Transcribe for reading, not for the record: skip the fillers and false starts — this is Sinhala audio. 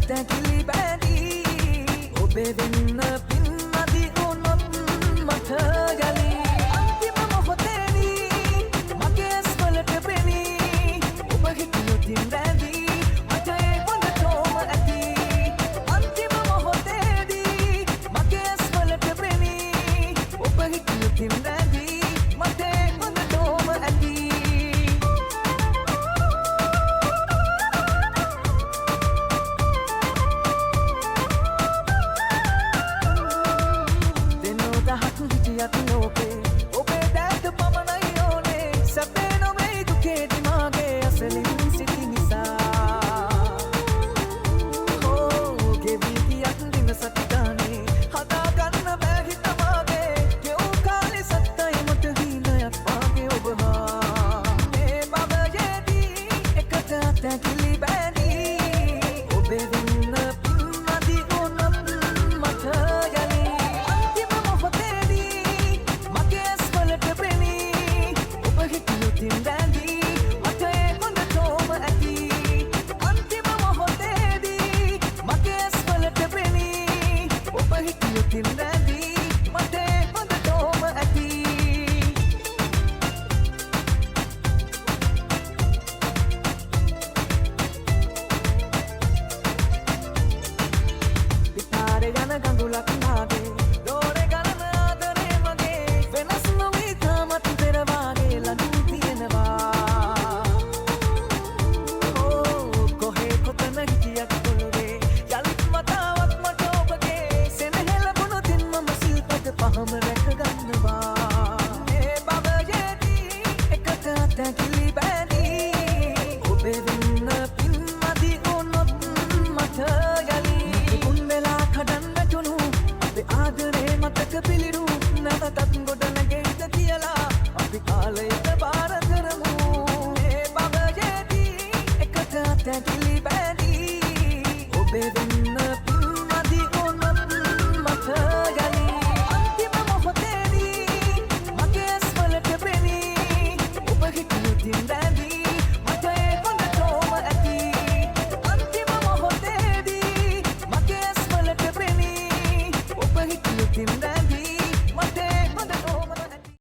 තැකිලි බැඳී ඔබේ වෙන්න පින්මදි වුණොත් මට යලි අන්තිම මොහොතේදී මගේ ඇස්වලට පෙනී ඔබ හිටියොතින් රැඳී මට ඒ හොඳටම ඇති අන්තිම මොහොතේදී මගේ ඇස්වලට පෙනී ඔබ හිටියොතින් රැඳී මට ඒ හොඳටම ඇති හිටියත් ලෝකේ ඔබේ දැක්ක පමණයි ඕනේ සැපේ නොවේ දුකේ දිමාගේ අසලින් සිටි නිසා ගෙවී ගියත් දින සති ගානේ හදාගන්න බෑ හිත වාගේ ගෙවූ කාලේ සත්තයි මට හීනයක් වාගේ ඔබ හා මේ බවයේදී එකට අතැකිලි බැඳී ඔබේ වෙන්න පින්මදි වුණොත් මට යලි හිටියොතින් රැඳී මට ඒ හොඳටම ඇති අන්තිම මොහොතේදී මගේ ඇස්වලට පෙනී ඔබ හිටියොතින් රැඳී මට ඒ හොඳටම ඇති පිටාරේ යන ගඟුලක් නාගේ දෝරේ ගලන ආදරේ මගේ වෙනස් නොවී තාමත් පෙර වාගේ ළඟින් තියෙනවා කොහේ කොතන හිටියත් පොළොවේ යලිත් මතාවක් මට ඔබගේ සෙනෙහ ලැබුණොතින් මම සිල්පද පහම රැකගන්නවා මේ බවයේදී එකට අතැකිලි බැඳී ඔබේ වෙන්න පින්මදි වුණොත් මට යලි මුන් වෙලා කඩන් වැටුණු අපේ ආදරේ මතක පිළිරු නැවතත් ගොඩ නැගෙයිද කියලා අපි කාලයට බාර කරමු මේ බවයේදී එකට අතැකිලි බැඳී ඔබේ වෙන්න